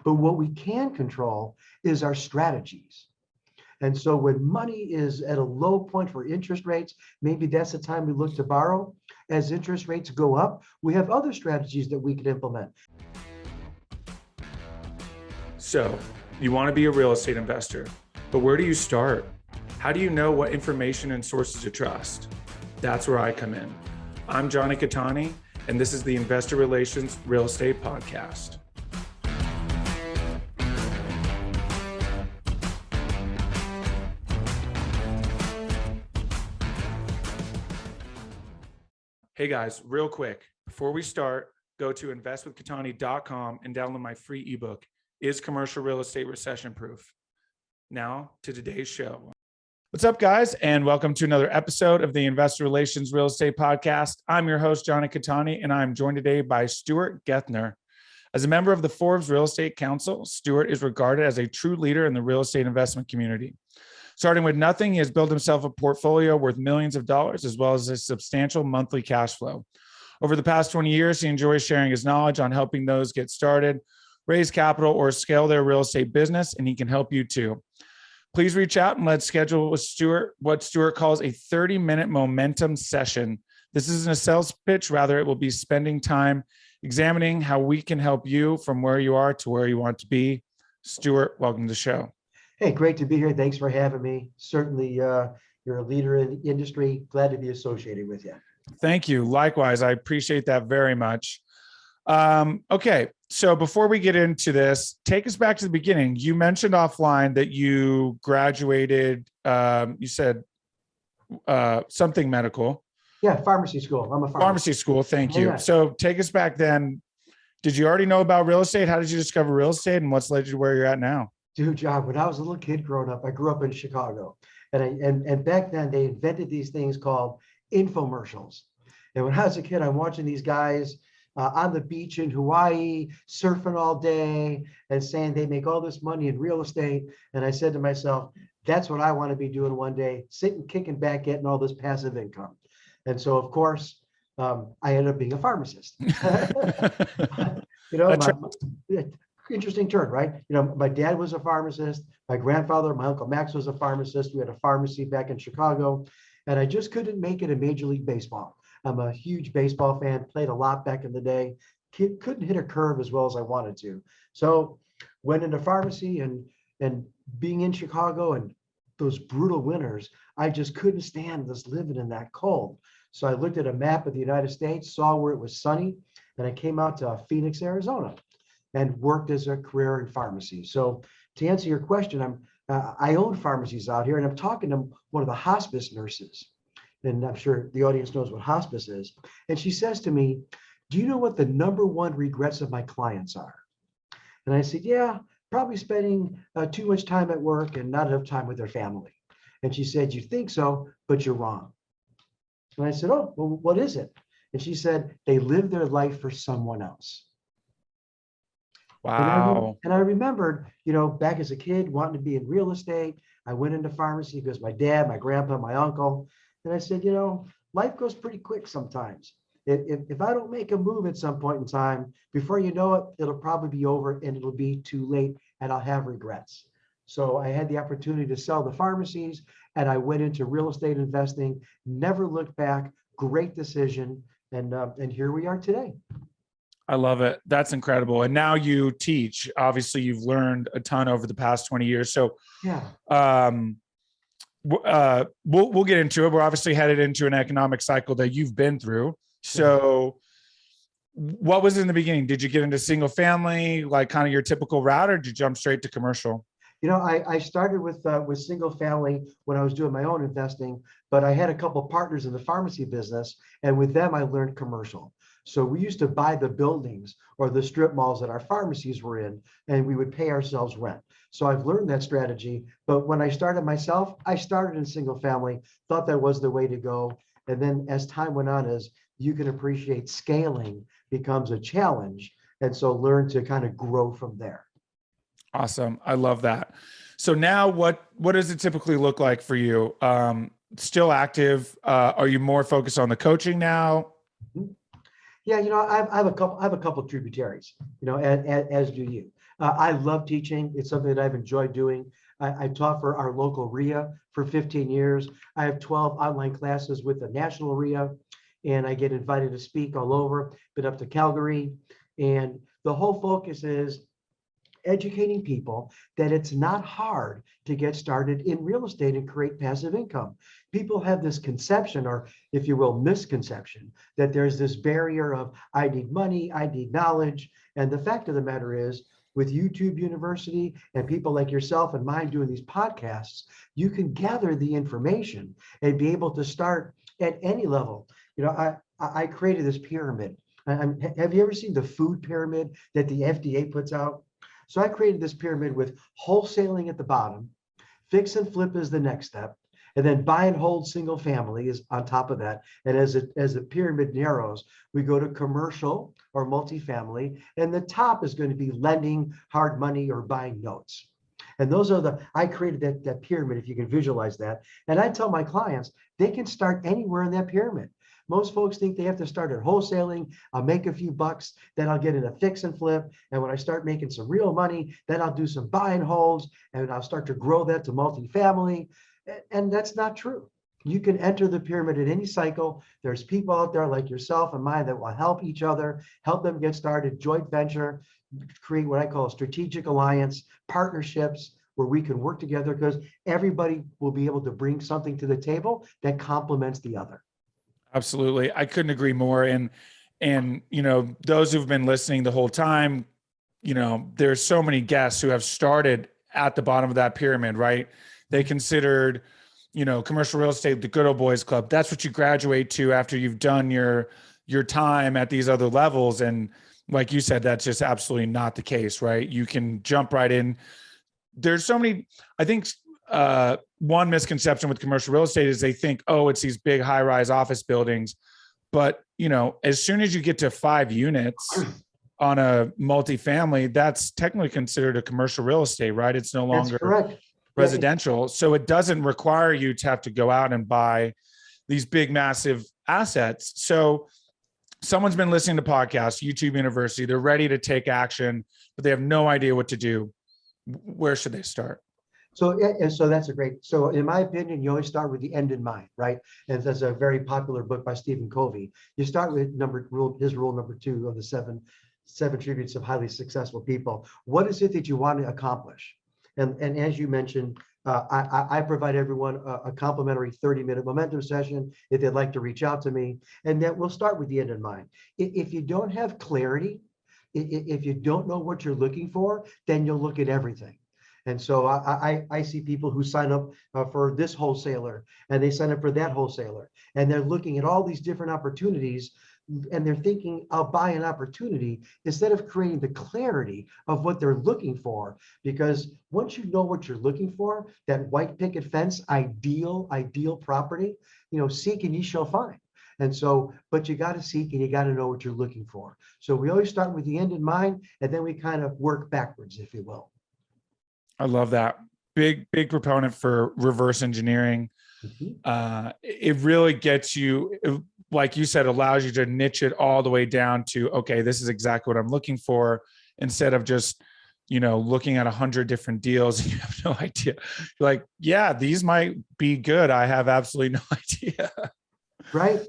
But what we can control is our strategies. And so when money is at a low point for interest rates, maybe that's the time we look to borrow. As interest rates go up, we have other strategies that we can implement. So you want to be a real estate investor, but where do you start? How do you know what information and sources to trust? That's where I come in. I'm Jonny, and this is the Investor Relations Real Estate Podcast. Hey guys, real quick, before we start, go to investwithkatani.com and download my free ebook, Is Commercial Real Estate Recession Proof? Now to today's show. What's up, guys, and welcome to another episode of the Investor Relations Real Estate Podcast. I'm your host, Jonny, and I'm joined today by Stuart Gethner. As a member of the Forbes Real Estate Council, Stuart is regarded as a true leader in the real estate investment community. Starting with nothing, he has built himself a portfolio worth millions of dollars, as well as a substantial monthly cash flow. Over the past 20 years, he enjoys sharing his knowledge on helping those get started, raise capital, or scale their real estate business, and he can help you too. Please reach out and let's schedule with Stuart what Stuart calls a 30-minute momentum session. This isn't a sales pitch, rather it will be spending time examining how we can help you from where you are to where you want to be. Stuart, welcome to the show. Hey, great to be here. Thanks for having me. Certainly, you're a leader in the industry. Glad to be associated with you. Thank you. Likewise, I appreciate that very much. Okay, so before we get into this, take us back to the beginning. You mentioned offline that you graduated, you said something medical. Yeah, pharmacy school. I'm a pharmacist. Pharmacy school, thank you. Yeah. So take us back then. Did you already know about real estate? How did you discover real estate, and what's led you to where you're at now? Dude, John, when I was a little kid growing up, I grew up in Chicago. And back then they invented these things called infomercials. And when I was a kid, I'm watching these guys on the beach in Hawaii, surfing all day and saying they make all this money in real estate. And I said to myself, that's what I want to be doing one day, sitting, kicking back, getting all this passive income. And so, of course, I ended up being a pharmacist. Interesting turn, right? My dad was a pharmacist. My grandfather, my Uncle Max was a pharmacist. We had a pharmacy back in Chicago, and I just couldn't make it in Major League Baseball. I'm a huge baseball fan, played a lot back in the day. Couldn't hit a curve as well as I wanted to. So went into pharmacy and being in Chicago and those brutal winters, I just couldn't stand this living in that cold. So I looked at a map of the United States, saw where it was sunny, and I came out to Phoenix, Arizona, and worked as a career in pharmacy. So to answer your question, I own pharmacies out here, and I'm talking to one of the hospice nurses, and I'm sure the audience knows what hospice is. And she says to me, do you know what the number one regrets of my clients are? And I said, yeah, probably spending too much time at work and not enough time with their family. And she said, you think so, but you're wrong. And I said, oh, well, what is it? And she said, they live their life for someone else. Wow. And I remembered, back as a kid wanting to be in real estate. I went into pharmacy because my dad, my grandpa, my uncle, and I said, life goes pretty quick sometimes. If I don't make a move at some point in time, before you know it, it'll probably be over and it'll be too late and I'll have regrets. So I had the opportunity to sell the pharmacies and I went into real estate investing, never looked back, great decision. And here we are today. I love it. That's incredible. And now you teach. Obviously, you've learned a ton over the past 20 years. So yeah, we'll get into it. We're obviously headed into an economic cycle that you've been through. So what was in the beginning? Did you get into single family, like kind of your typical route, or did you jump straight to commercial? I started with single family when I was doing my own investing, but I had a couple of partners in the pharmacy business, and with them I learned commercial. So we used to buy the buildings or the strip malls that our pharmacies were in, and we would pay ourselves rent. So I've learned that strategy. But when I started myself, I started in single family, thought that was the way to go. And then as time went on, as you can appreciate, scaling becomes a challenge. And so learn to kind of grow from there. Awesome. I love that. So now what does it typically look like for you? Still active? Are you more focused on the coaching now? Yeah, I have a couple tributaries, as do you. I love teaching. It's something that I've enjoyed doing. I taught for our local RIA for 15 years. I have 12 online classes with the national RIA, and I get invited to speak all over, been up to Calgary. And the whole focus is educating people that it's not hard to get started in real estate and create passive income. People have this conception, or if you will, misconception, that there's this barrier of I need money, I need knowledge. And the fact of the matter is, with YouTube University and people like yourself and mine doing these podcasts, you can gather the information and be able to start at any level. I created this pyramid. Have you ever seen the food pyramid that the FDA puts out? So I created this pyramid with wholesaling at the bottom, fix and flip is the next step, and then buy and hold single family is on top of that. And as the pyramid narrows, we go to commercial or multifamily, and the top is going to be lending, hard money, or buying notes. And those are I created that pyramid, if you can visualize that. And I tell my clients, they can start anywhere in that pyramid. Most folks think they have to start at wholesaling. I'll make a few bucks, then I'll get in a fix and flip. And when I start making some real money, then I'll do some buy and holds, and I'll start to grow that to multifamily. And that's not true. You can enter the pyramid at any cycle. There's people out there like yourself and mine that will help each other, help them get started, joint venture, create what I call a strategic alliance, partnerships where we can work together, because everybody will be able to bring something to the table that complements the other. Absolutely. I couldn't agree more. And, those who've been listening the whole time, there's so many guests who have started at the bottom of that pyramid, right? They considered, commercial real estate, the good old boys club. That's what you graduate to after you've done your time at these other levels. And like you said, that's just absolutely not the case, right? You can jump right in. There's so many, I think, one misconception with commercial real estate is they think, oh, it's these big high-rise office buildings. But, as soon as you get to 5 units on a multifamily, that's technically considered a commercial real estate, right? It's no longer residential. Yeah. So it doesn't require you to have to go out and buy these big, massive assets. So someone's been listening to podcasts, YouTube University, they're ready to take action, but they have no idea what to do. Where should they start? So that's so in my opinion, you always start with the end in mind, right? And that's a very popular book by Stephen Covey. You start with his rule number 2 of the seven attributes of highly successful people. What is it that you want to accomplish? And as you mentioned, I provide everyone a complimentary 30-minute momentum session if they'd like to reach out to me. And then we'll start with the end in mind. If you don't have clarity, if you don't know what you're looking for, then you'll look at everything. And so I see people who sign up for this wholesaler and they sign up for that wholesaler, and they're looking at all these different opportunities, and they're thinking, I'll buy an opportunity, instead of creating the clarity of what they're looking for. Because once you know what you're looking for, that white picket fence, ideal property, seek and ye shall find. And so, but you got to seek and you got to know what you're looking for. So we always start with the end in mind, and then we kind of work backwards, if you will. I love that. Big proponent for reverse engineering. Mm-hmm. It really gets you, like you said, allows you to niche it all the way down to, okay, this is exactly what I'm looking for, instead of just, looking at 100 different deals and you have no idea. You're like, yeah, these might be good. I have absolutely no idea. Right.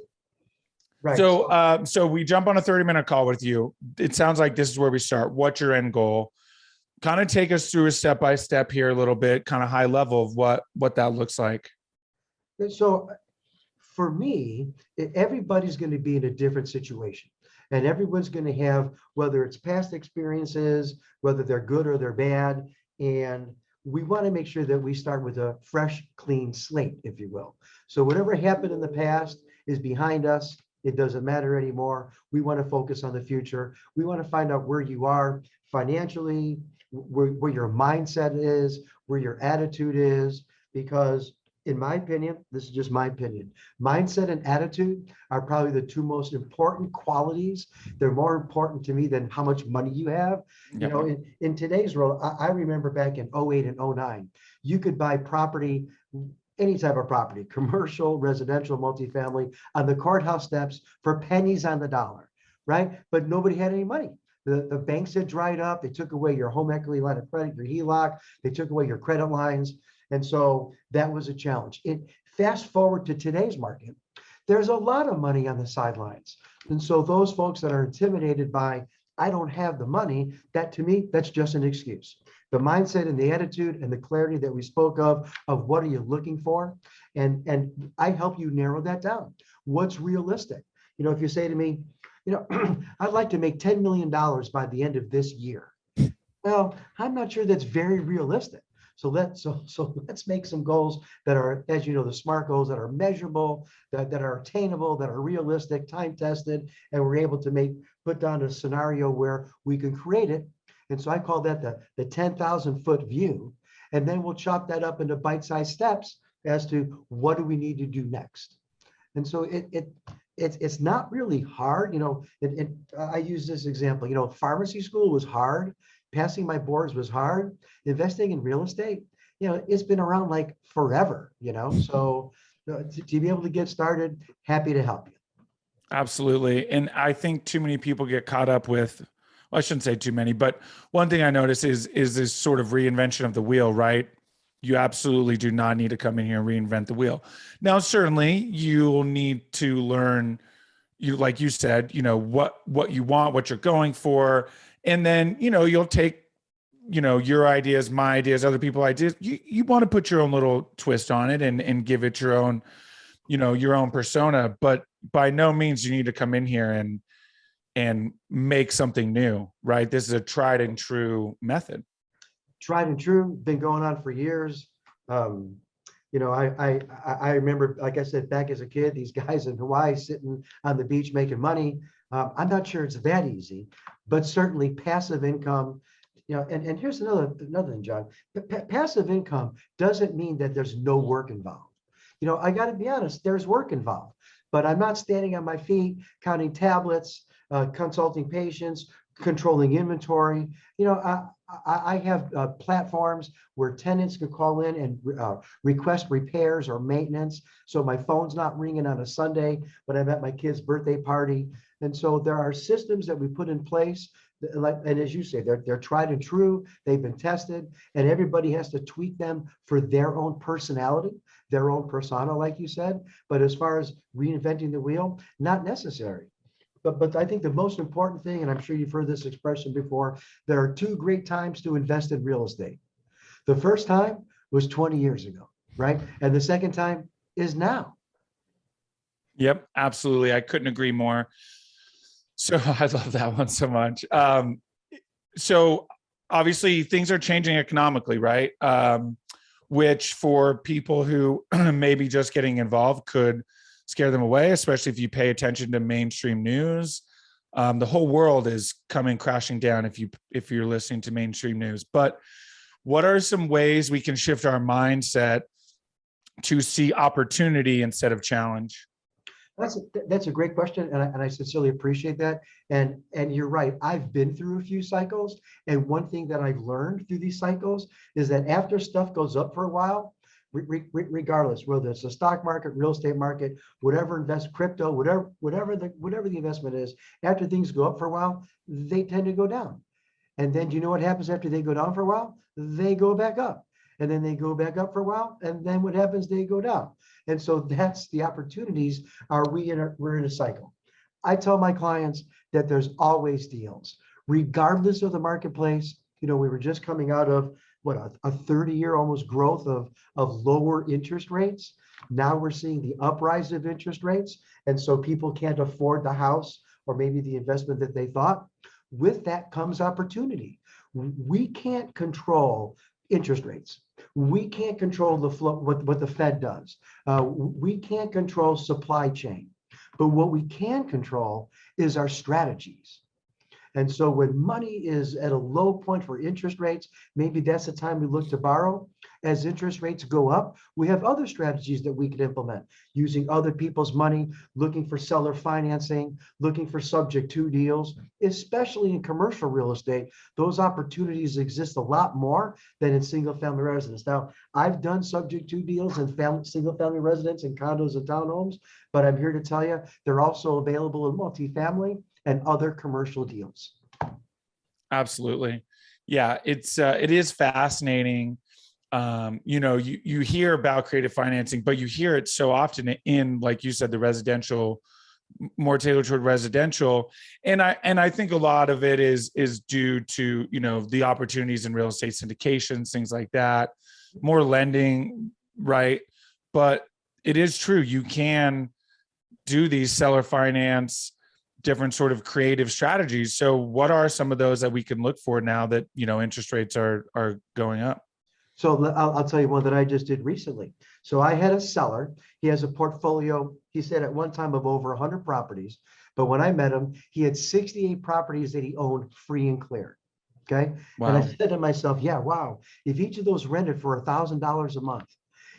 So we jump on a 30-minute call with you. It sounds like this is where we start. What's your end goal? Kind of take us through a step-by-step here a little bit, kind of high level of what that looks like. So for me, everybody's going to be in a different situation, and everyone's going to have, whether it's past experiences, whether they're good or they're bad. And we want to make sure that we start with a fresh, clean slate, if you will. So whatever happened in the past is behind us. It doesn't matter anymore. We want to focus on the future. We want to find out where you are financially, where your mindset is, where your attitude is, because in my opinion, this is just my opinion, mindset and attitude are probably the 2 most important qualities. They're more important to me than how much money you have. Yep. In today's world, I remember back in 08 and 09, you could buy property, any type of property, commercial, residential, multifamily, on the courthouse steps for pennies on the dollar, right? But nobody had any money. The banks had dried up. They took away your home equity line of credit, your HELOC. They took away your credit lines. And so that was a challenge. Fast forward to today's market, there's a lot of money on the sidelines. And so those folks that are intimidated by, I don't have the money, that to me, that's just an excuse. The mindset and the attitude and the clarity that we spoke of what are you looking for? And I help you narrow that down. What's realistic? If you say to me, I'd like to make $10 million by the end of this year. Well, I'm not sure that's very realistic. So let's make some goals that are, as you know, the SMART goals that are measurable, that are attainable, that are realistic, time tested, and we're able to put down a scenario where we can create it. And so I call that the 10,000 foot view. And then we'll chop that up into bite-sized steps as to what do we need to do next. And so it's not really hard. I use this example. Pharmacy school was hard. Passing my boards was hard. Investing in real estate, it's been around like forever. So to be able to get started, happy to help you. Absolutely. And I think too many people get caught up with, well, I shouldn't say too many, but one thing I notice is this sort of reinvention of the wheel, right? You absolutely do not need to come in here and reinvent the wheel. Now, certainly you'll need to learn, like you said, what you want, what you're going for. And then, you'll take, your ideas, my ideas, other people's ideas. You want to put your own little twist on it and give it your own, your own persona, but by no means you need to come in here and make something new, right? This is a tried and true method. Tried and true, been going on for years. I remember, like I said, back as a kid, these guys in Hawaii sitting on the beach making money. I'm not sure it's that easy, but certainly passive income, and here's another thing, John. Passive income doesn't mean that there's no work involved. I got to be honest, there's work involved, but I'm not standing on my feet counting tablets, consulting patients, controlling inventory. I have platforms where tenants can call in and request repairs or maintenance. So my phone's not ringing on a Sunday when I'm at my kid's birthday party. And so there are systems that we put in place, and as you say, they're tried and true. They've been tested, and everybody has to tweak them for their own personality, their own persona, like you said. But as far as reinventing the wheel, not necessary. But I think the most important thing, and I'm sure you've heard this expression before, there are two great times to invest in real estate. The first time was 20 years ago, right? And the second time is now. Yep, absolutely. I couldn't agree more. So I love that one so much. So obviously things are changing economically, right? Which for people who may be just getting involved could scare them away, especially if you pay attention to mainstream news. The whole world is coming crashing down if you're listening to mainstream news. But what are some ways we can shift our mindset to see opportunity instead of challenge? That's a great question, and I sincerely appreciate that. And you're right. I've been through a few cycles, and one thing that I've learned through these cycles is that after stuff goes up for a while, regardless whether it's the stock market, real estate market, whatever crypto, whatever the investment is, after things go up for a while, they tend to go down. And then do you know what happens after they go down for a while? They go back up, and then they go back up for a while, and then what happens? They go down. And so that's the opportunities. We're in a cycle. I tell my clients that there's always deals, regardless of the marketplace. We were just coming out of a 30-year almost growth of lower interest rates. Now we're seeing the uprise of interest rates. And so people can't afford the house or maybe the investment that they thought. With that comes opportunity. We can't control interest rates. We can't control the flow, what the Fed does. We can't control supply chain. But what we can control is our strategies. And so when money is at a low point for interest rates, maybe that's the time we look to borrow. As interest rates go up, we have other strategies that we could implement, using other people's money, looking for seller financing, looking for subject to deals, especially in commercial real estate. Those opportunities exist a lot more than in single family residence. Now, I've done subject to deals in single family residence and condos and townhomes, but I'm here to tell you, they're also available in multifamily and other commercial deals. Absolutely. Yeah, it is fascinating. You hear about creative financing, but you hear it so often in, like you said, the residential, more tailored toward residential. And I think a lot of it is due to, the opportunities in real estate syndications, things like that, more lending, right? But it is true. You can do these seller finance, different sort of creative strategies. So what are some of those that we can look for now that, interest rates are going up? So I'll tell you one that I just did recently. So I had a seller. He has a portfolio, he said at one time of over 100 properties. But when I met him, he had 68 properties that he owned free and clear. Okay. And I Wow. said to myself, yeah, wow, if each of those rented for $1,000 a month,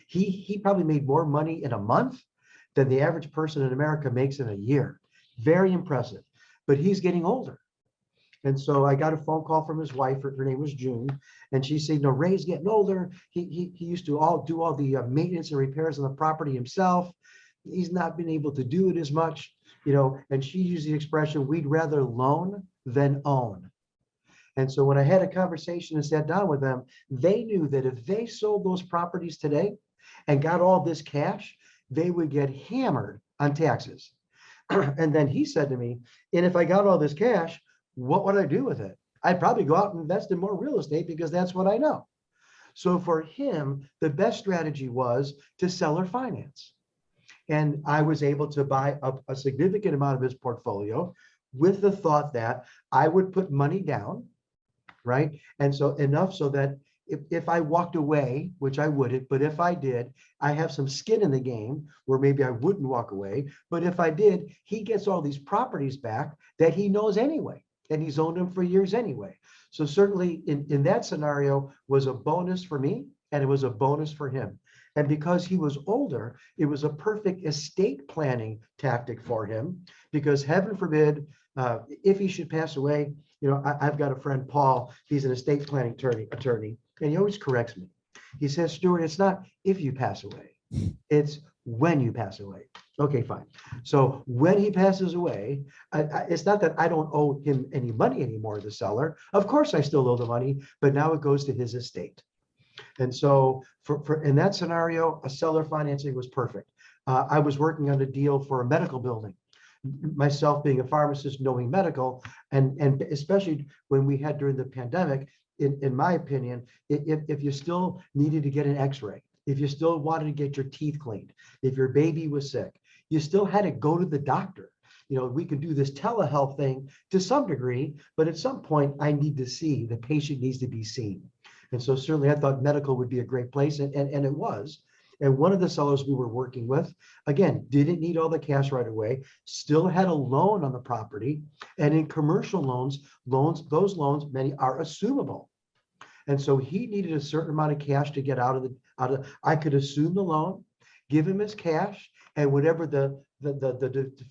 he probably made more money in a month than the average person in America makes in a year. Very impressive. But he's getting older. And so I got a phone call from his wife. Her name was June, and she said, "No, Ray's getting older. He used to do all the maintenance and repairs on the property himself. He's not been able to do it as much, And she used the expression, "We'd rather loan than own." And so when I had a conversation and sat down with them, they knew that if they sold those properties today and got all this cash, they would get hammered on taxes. And then he said to me, "And if I got all this cash, what would I do with it? I'd probably go out and invest in more real estate because that's what I know." So for him, the best strategy was to seller finance. And I was able to buy up a significant amount of his portfolio with the thought that I would put money down, right? And so enough so that if I walked away, which I wouldn't, but if I did, I have some skin in the game where maybe I wouldn't walk away. But if I did, he gets all these properties back that he knows anyway, and he's owned them for years anyway. So certainly in that scenario was a bonus for me, and it was a bonus for him. And because he was older, it was a perfect estate planning tactic for him, because heaven forbid, if he should pass away, I've got a friend, Paul, he's an estate planning attorney, and he always corrects me. He says, "Stuart, it's not if you pass away, it's when you pass away." Okay, fine. So when he passes away, it's not that I don't owe him any money anymore, the seller. Of course, I still owe the money, but now it goes to his estate. And so for in that scenario, a seller financing was perfect. I was working on a deal for a medical building. Myself being a pharmacist, knowing medical, and especially when we had during the pandemic, in my opinion, if you still needed to get an x-ray, if you still wanted to get your teeth cleaned, if your baby was sick, you still had to go to the doctor. We could do this telehealth thing to some degree, but at some point I need to see, the patient needs to be seen. And so certainly I thought medical would be a great place, and it was. And one of the sellers we were working with, again, didn't need all the cash right away, still had a loan on the property. And in commercial loans, those loans, many are assumable. And so he needed a certain amount of cash to get out of, I could assume the loan, give him his cash, and whatever the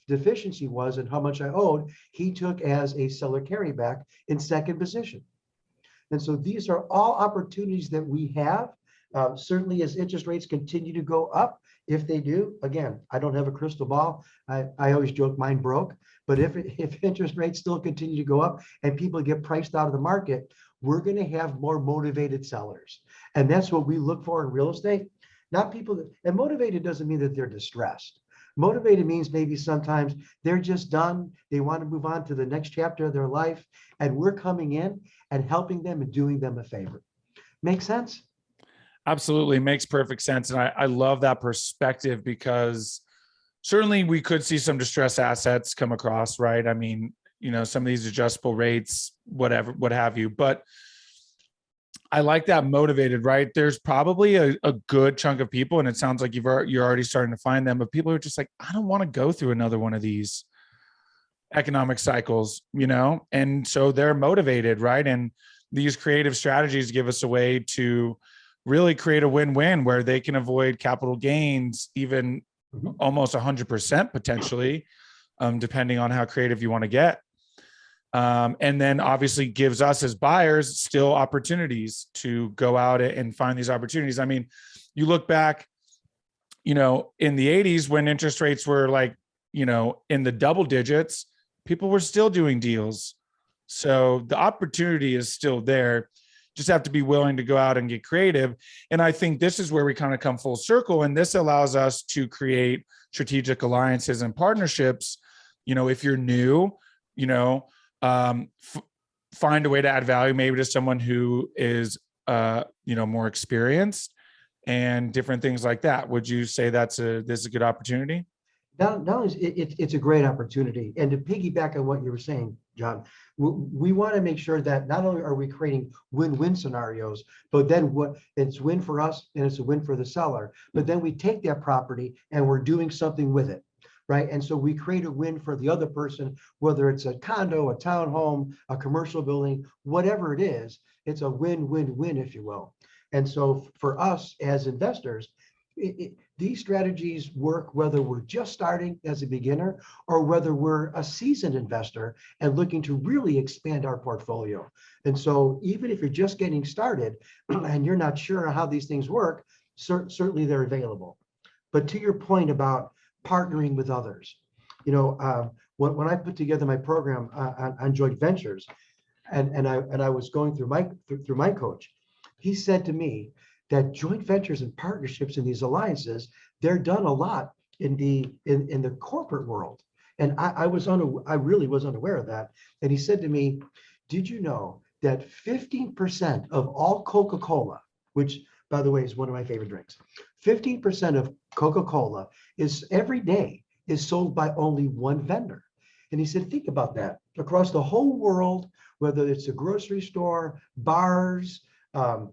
deficiency was and how much I owed, he took as a seller carryback in second position. And so these are all opportunities that we have. Certainly as interest rates continue to go up, if they do, again, I don't have a crystal ball. I always joke mine broke, but if interest rates still continue to go up and people get priced out of the market, we're going to have more motivated sellers. And that's what we look for in real estate. Not people that, and motivated doesn't mean that they're distressed. Motivated means maybe sometimes they're just done. They want to move on to the next chapter of their life. And we're coming in and helping them and doing them a favor. Make sense? Absolutely. Makes perfect sense. And I love that perspective, because certainly we could see some distressed assets come across, right? I mean, some of these adjustable rates, whatever, what have you. But I like that motivated, right? There's probably a good chunk of people, and it sounds like you're already starting to find them, but people are just like, I don't want to go through another one of these economic cycles, and so they're motivated, right? And these creative strategies give us a way to really create a win-win where they can avoid capital gains, even almost 100% potentially, depending on how creative you want to get. And then obviously gives us as buyers still opportunities to go out and find these opportunities. I mean, you look back, in the 80s when interest rates were like, in the double digits, people were still doing deals So the opportunity is still there. Just have to be willing to go out and get creative. And I think this is where we kind of come full circle. And this allows us to create strategic alliances and partnerships. If you're new, find a way to add value, maybe to someone who is, more experienced and different things like that. Would you say this is a good opportunity? Not only is it's a great opportunity, and to piggyback on what you were saying, John, we want to make sure that not only are we creating win-win scenarios, but then what it's win for us and it's a win for the seller, but then we take that property and we're doing something with it, right? And so we create a win for the other person, whether it's a condo, a townhome, a commercial building, whatever it is, it's a win-win-win, if you will. And so for us as investors, these strategies work whether we're just starting as a beginner or whether we're a seasoned investor and looking to really expand our portfolio. And so even if you're just getting started and you're not sure how these things work, certainly they're available. But to your point about partnering with others, when I put together my program on joint ventures, and I was going through my coach, he said to me that joint ventures and partnerships in these alliances, they're done a lot in the corporate world. And I really was unaware of that. And he said to me, did you know that 15% of all Coca-Cola, which by the way is one of my favorite drinks, 15% of Coca-Cola every day is sold by only one vendor. And he said, think about that. Across the whole world, whether it's a grocery store, bars,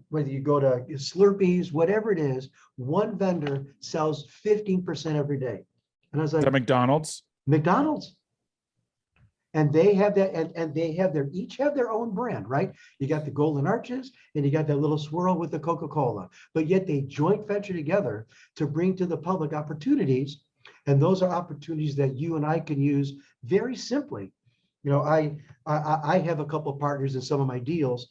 whether you go to Slurpees, whatever it is, one vendor sells 15% every day. And I was like, McDonald's. And they have that, and they have each have their own brand, right? You got the Golden Arches and you got that little swirl with the Coca-Cola, but yet they joint venture together to bring to the public opportunities. And those are opportunities that you and I can use very simply. I have a couple of partners in some of my deals,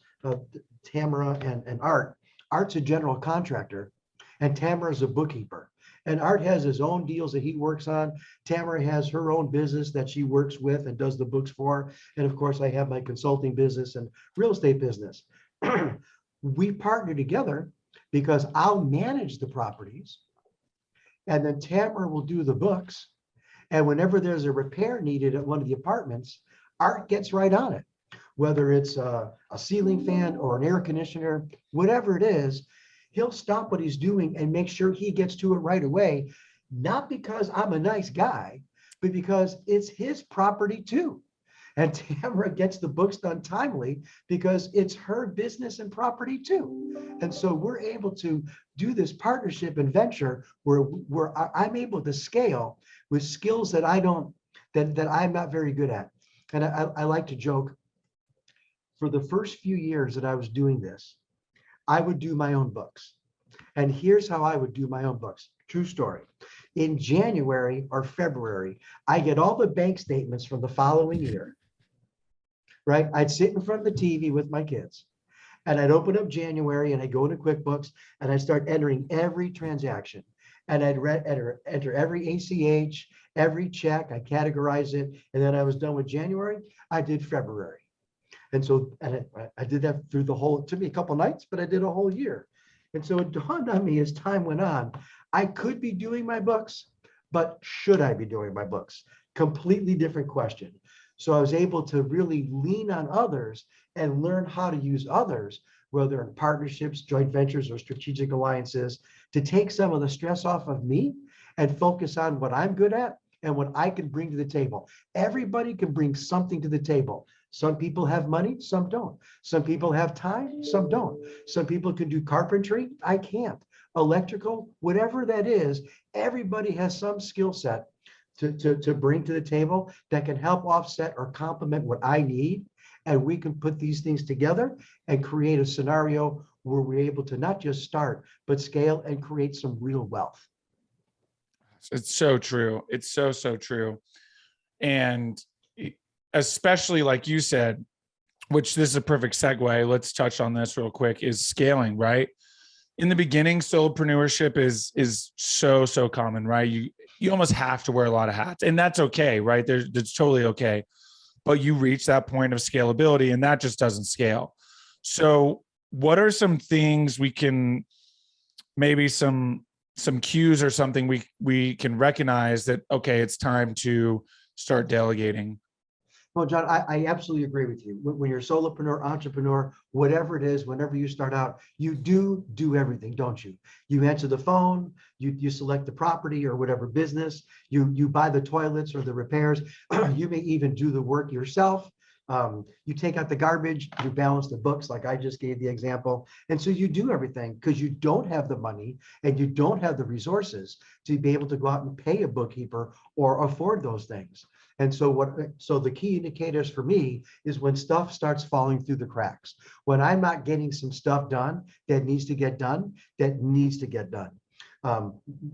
Tamara and Art. Art's a general contractor and Tamara's a bookkeeper. And Art has his own deals that he works on. Tamara has her own business that she works with and does the books for. And of course, I have my consulting business and real estate business. We partner together because I'll manage the properties and then Tamara will do the books. And whenever there's a repair needed at one of the apartments, Art gets right on it. Whether it's a ceiling fan or an air conditioner, whatever it is, he'll stop what he's doing and make sure he gets to it right away. Not because I'm a nice guy, but because it's his property too. And Tamara gets the books done timely because it's her business and property too. And so we're able to do this partnership and venture where I'm able to scale with skills that that I'm not very good at. And I like to joke, for the first few years that I was doing this, I would do my own books. And here's how I would do my own books. True story. In January or February, I get all the bank statements from the following year, right? I'd sit in front of the TV with my kids and I'd open up January and I'd go into QuickBooks and I'd start entering every transaction. And I'd enter every ACH, every check, I categorize it. And then I was done with January, I did February. And so I did that through it took me a couple nights, but I did a whole year. And so it dawned on me as time went on, I could be doing my books, but should I be doing my books? Completely different question. So I was able to really lean on others and learn how to use others, whether in partnerships, joint ventures, or strategic alliances, to take some of the stress off of me and focus on what I'm good at and what I can bring to the table. Everybody can bring something to the table. Some people have money, some don't. Some people have time, some don't. Some people can do carpentry, I can't. Electrical, whatever that is, everybody has some skill set to bring to the table that can help offset or complement what I need. And we can put these things together and create a scenario where we're able to not just start, but scale and create some real wealth. It's so true. It's so true. And especially like you said, which this is a perfect segue. Let's touch on this real quick, is scaling, right? In the beginning, solopreneurship is so common, right? You almost have to wear a lot of hats, and that's okay, right? That's totally okay. but you reach that point of scalability and that just doesn't scale. So what are some things we can, maybe some cues or something we can recognize that, okay, it's time to start delegating? Well, John, I absolutely agree with you. When you're a solopreneur, entrepreneur, whatever it is, whenever you start out, you do everything, don't you? You answer the phone, you select the property or whatever business, you buy the toilets or the repairs, you may even do the work yourself. You take out the garbage, you balance the books, like I just gave the example. And so you do everything because you don't have the money and you don't have the resources to be able to go out and pay a bookkeeper or afford those things. And so the key indicators for me is when stuff starts falling through the cracks, when I'm not getting some stuff done that needs to get done,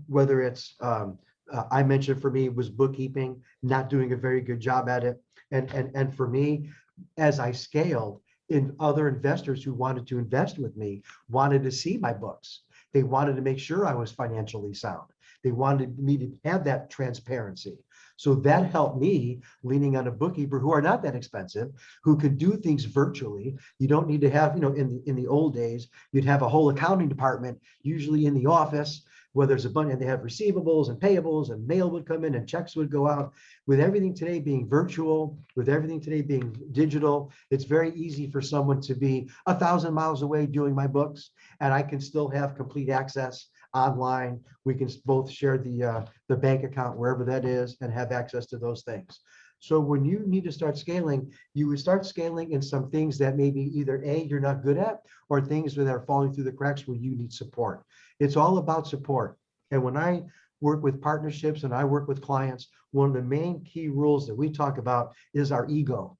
whether it's, I mentioned for me was bookkeeping, not doing a very good job at it. And for me, as I scaled, in other investors who wanted to invest with me wanted to see my books. They wanted to make sure I was financially sound. They wanted me to have that transparency. So that helped me, leaning on a bookkeeper who are not that expensive, who could do things virtually. You don't need to have, in the old days, you'd have a whole accounting department, usually in the office, where there's a bunch, and they have receivables and payables, and mail would come in and checks would go out. With everything today being virtual, with everything today being digital, it's very easy for someone to be 1,000 miles away doing my books, and I can still have complete access online. We can both share the bank account wherever that is and have access to those things. So when you need to start scaling, you would start scaling in some things that maybe either A, you're not good at, or things that are falling through the cracks where you need support. It's all about support. And when I work with partnerships and I work with clients, one of the main key rules that we talk about is our ego.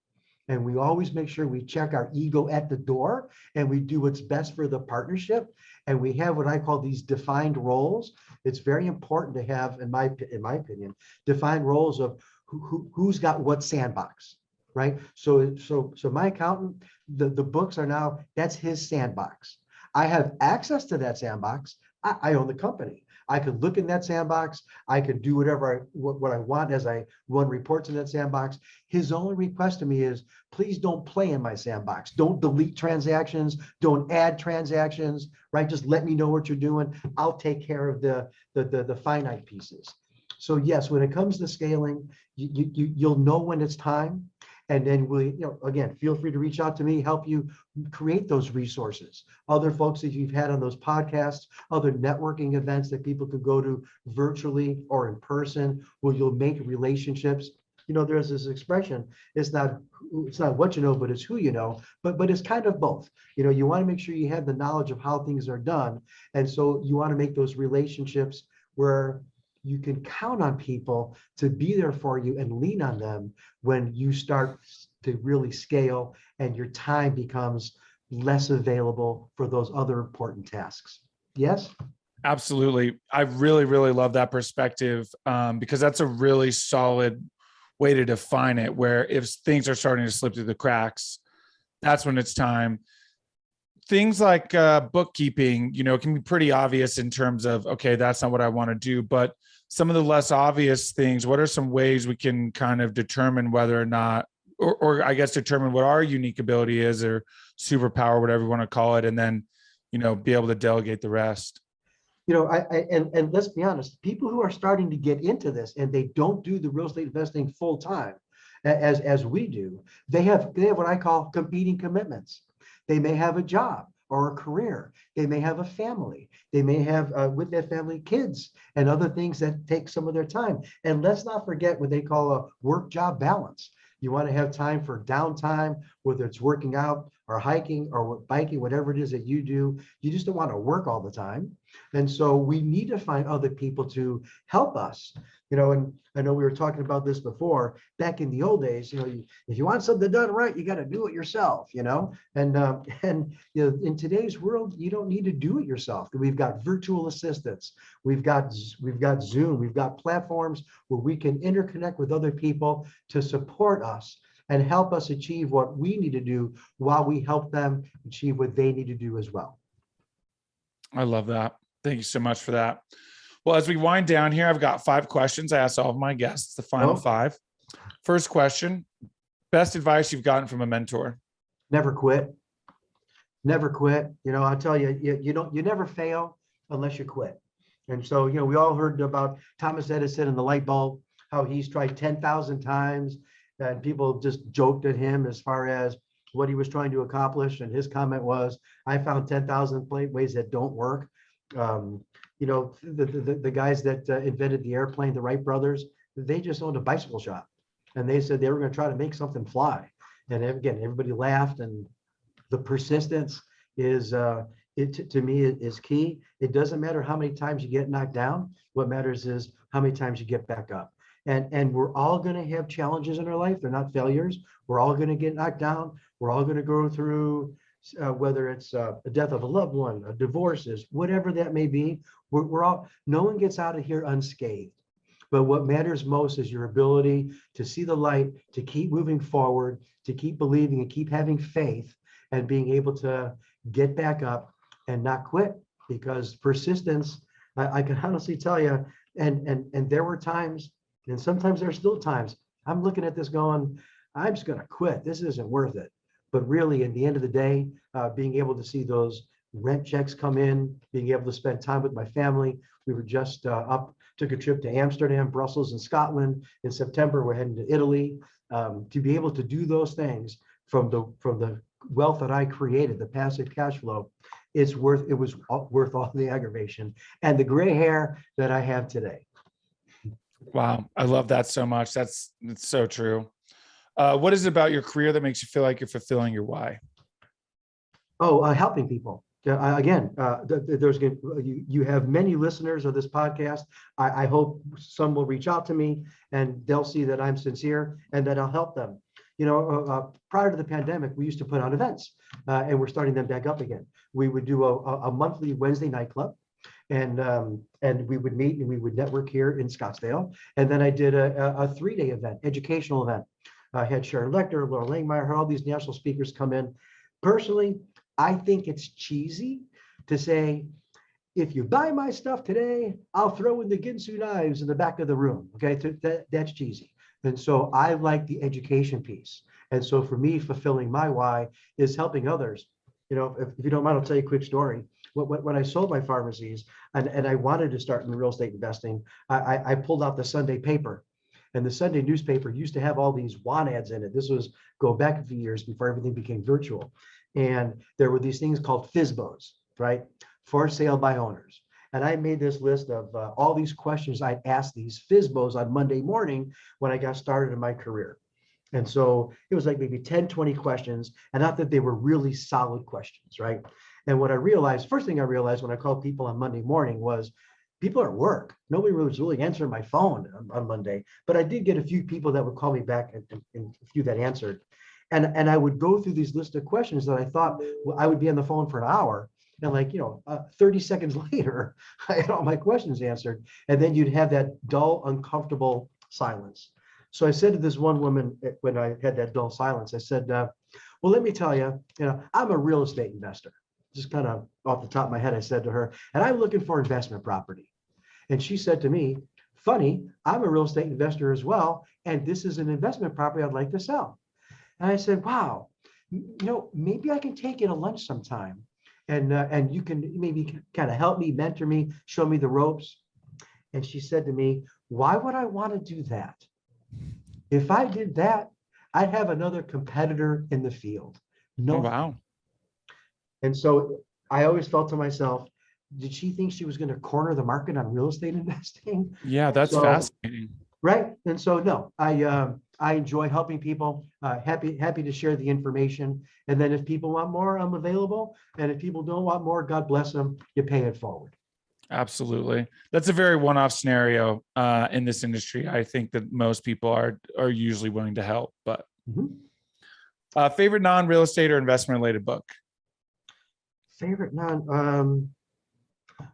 And we always make sure we check our ego at the door and we do what's best for the partnership. And we have what I call these defined roles. It's very important to have, in my opinion, defined roles of who's got what sandbox, right? So my accountant, the books are now, that's his sandbox. I have access to that sandbox. I own the company. I could look in that sandbox. I could do what I want as I run reports in that sandbox. His only request to me is, please don't play in my sandbox. Don't delete transactions. Don't add transactions, right? Just let me know what you're doing. I'll take care of the finite pieces. So yes, when it comes to scaling, you'll know when it's time. And then again, feel free to reach out to me, help you create those resources. Other folks that you've had on those podcasts, other networking events that people could go to virtually or in person, where you'll make relationships. There's this expression, it's not what you know, but it's who you know, but it's kind of both. You want to make sure you have the knowledge of how things are done. And so you want to make those relationships where you can count on people to be there for you and lean on them when you start to really scale and your time becomes less available for those other important tasks. Yes? Absolutely. I really, really love that perspective, because that's a really solid way to define it, where if things are starting to slip through the cracks, that's when it's time. Things like bookkeeping, can be pretty obvious in terms of, okay, that's not what I want to do. But some of the less obvious things, what are some ways we can kind of determine whether or not, or I guess determine what our unique ability is, or superpower, whatever you want to call it, and then, be able to delegate the rest? And let's be honest, people who are starting to get into this and they don't do the real estate investing full time as we do, they have what I call competing commitments. They may have a job or a career. They may have a family. They may have with their family kids and other things that take some of their time. And let's not forget what they call a work-job balance. You want to have time for downtime, whether it's working out or hiking or biking, whatever it is that you do. You just don't want to work all the time. And so we need to find other people to help us. And I know we were talking about this before, back in the old days, if you want something done right, you got to do it yourself, and in today's world, you don't need to do it yourself. We've got virtual assistants. We've got Zoom. We've got platforms where we can interconnect with other people to support us and help us achieve what we need to do while we help them achieve what they need to do as well. I love that. Thank you so much for that. Well, as we wind down here, I've got 5 questions I asked all of my guests, the final 5. First question, Best advice you've gotten from a mentor? Never quit. Never quit. I'll tell you, you never fail unless you quit. And so, we all heard about Thomas Edison and the light bulb, how he's tried 10,000 times, and people just joked at him as far as what he was trying to accomplish. And his comment was, I found 10,000 ways that don't work. The guys that invented the airplane, the Wright brothers, they just owned a bicycle shop, and they said they were going to try to make something fly. And again, everybody laughed. And the persistence is, to me, is key. It doesn't matter how many times you get knocked down. What matters is how many times you get back up. And we're all going to have challenges in our life. They're not failures. We're all going to get knocked down. We're all going to go through, whether it's the death of a loved one, divorces, whatever that may be. We're all, no one gets out of here unscathed. But what matters most is your ability to see the light, to keep moving forward, to keep believing and keep having faith, and being able to get back up and not quit. Because persistence, I can honestly tell you, and there were times, and sometimes there's still times, I'm looking at this going, I'm just going to quit. This isn't worth it. But really, at the end of the day, being able to see those rent checks come in, being able to spend time with my family. We were just took a trip to Amsterdam, Brussels, and Scotland. In September, we're heading to Italy. To be able to do those things from the wealth that I created, the passive cash flow, it was worth all the aggravation and the gray hair that I have today. Wow. I love that so much. It's so true. What is it about your career that makes you feel like you're fulfilling your why? Helping people. Again, you have many listeners of this podcast. I hope some will reach out to me and they'll see that I'm sincere and that I'll help them. Prior to the pandemic, we used to put on events, and we're starting them back up again. We would do a monthly Wednesday nightclub, and we would meet and we would network here in Scottsdale. And then I did a 3-day event, educational event. I had Sharon Lecter, Laura Langmeyer, had all these national speakers come in. Personally, I think it's cheesy to say, if you buy my stuff today, I'll throw in the Ginsu knives in the back of the room. Okay, that's cheesy. And so I like the education piece. And so for me, fulfilling my why is helping others. If you don't mind, I'll tell you a quick story. When I sold my pharmacies and I wanted to start in real estate investing, I pulled out the Sunday paper. And the Sunday newspaper used to have all these want ads in it. This was go back a few years before everything became virtual. And there were these things called FSBOs, right? For sale by owners. And I made this list of all these questions I'd ask these FSBOs on Monday morning when I got started in my career. And so it was like maybe 10, 20 questions, and not that they were really solid questions, right? And what I realized, first thing I realized when I called people on Monday morning was people are at work. Nobody was really answering my phone on Monday, but I did get a few people that would call me back and a few that answered. And I would go through these list of questions that I thought I would be on the phone for an hour. And 30 seconds later, I had all my questions answered. And then you'd have that dull, uncomfortable silence. So I said to this one woman when I had that dull silence, I said, well, let me tell you, I'm a real estate investor. Just kind of off the top of my head, I said to her, and I'm looking for investment property. And she said to me, funny, I'm a real estate investor as well. And this is an investment property I'd like to sell. And I said, wow, maybe I can take you to lunch sometime. And you can maybe kind of help me, mentor me, show me the ropes. And she said to me, why would I want to do that? If I did that, I'd have another competitor in the field. No. Oh, wow. And so I always felt to myself, did she think she was going to corner the market on real estate investing? Yeah, that's fascinating. Right. And so, no, I enjoy helping people, happy to share the information. And then if people want more, I'm available. And if people don't want more, God bless them, you pay it forward. Absolutely. That's a very one-off scenario in this industry. I think that most people are usually willing to help, but favorite non-real estate or investment related book? Favorite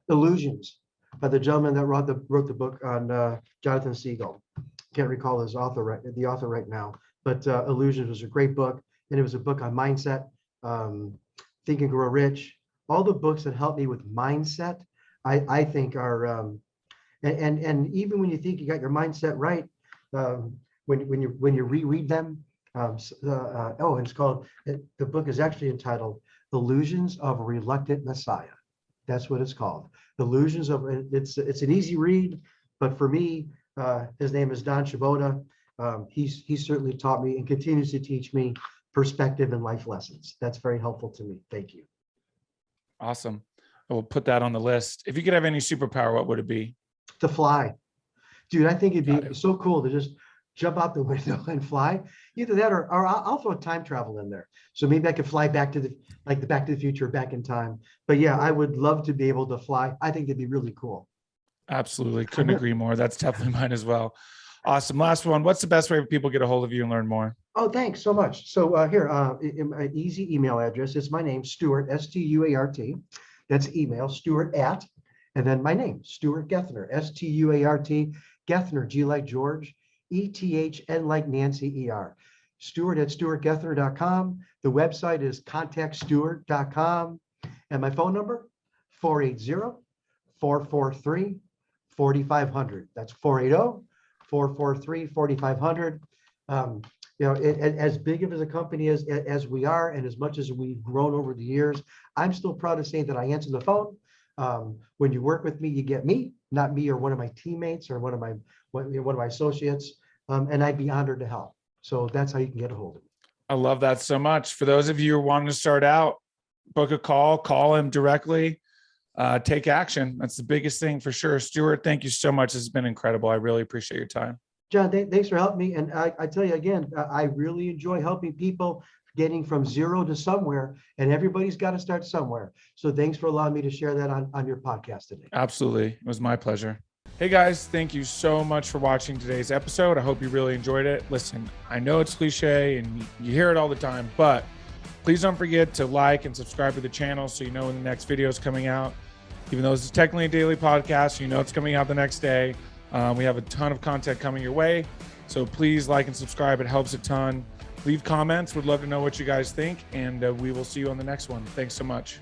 Illusions by the gentleman that wrote the book on Jonathan Siegel. Can't recall the author right now, but Illusions was a great book, and it was a book on mindset, Think and Grow Rich. All the books that help me with mindset, I think are, and even when you think you got your mindset right, when you reread them, And it's called, the book is actually entitled Illusions of a Reluctant Messiah. That's what it's called. Illusions of, it's an easy read, but for me, his name is Don Chabota. He's certainly taught me and continues to teach me perspective and life lessons. That's very helpful to me. Thank you. Awesome. I will put that on the list. If you could have any superpower, what would it be? To fly. Dude, I think it'd Got be it. so cool to just jump out the window and fly. Either that or I'll throw time travel in there. So maybe I could fly back to the Back to the Future, back in time. But yeah, I would love to be able to fly. I think that'd be really cool. Absolutely. Couldn't agree more. That's definitely mine as well. Awesome. Last one. What's the best way for people to get a hold of you and learn more? Oh, thanks so much. So here, my easy email address is my name, Stuart, Stuart. That's email, Stuart at, and then my name, Stuart Gethner, Stuart, Gethner, G like George, ETHN like Nancy, ER. Stuart at stuartgethner.com. The website is contactstuart.com. And my phone number, 480-443-4500. That's 480-443-4500. As big of a company as we are, and as much as we've grown over the years, I'm still proud to say that I answer the phone. When you work with me, you get me, not me or one of my teammates or one of my associates, and I'd be honored to help. So that's how you can get a hold of me. I love that so much. For those of you who are wanting to start out, book a call him directly, take action. That's the biggest thing for sure. Stuart, thank you so much. This has been incredible. I really appreciate your time. John, thanks for helping me. And I tell you again, I really enjoy helping people getting from zero to somewhere, and everybody's got to start somewhere. So thanks for allowing me to share that on your podcast today. Absolutely. It was my pleasure. Hey guys, thank you so much for watching today's episode. I hope you really enjoyed it. Listen, I know it's cliche and you hear it all the time, but please don't forget to like and subscribe to the channel so you know when the next video is coming out. Even though this is technically a daily podcast, you know it's coming out the next day. We have a ton of content coming your way. So please like and subscribe. It helps a ton. Leave comments. Would love to know what you guys think. And we will see you on the next one. Thanks so much.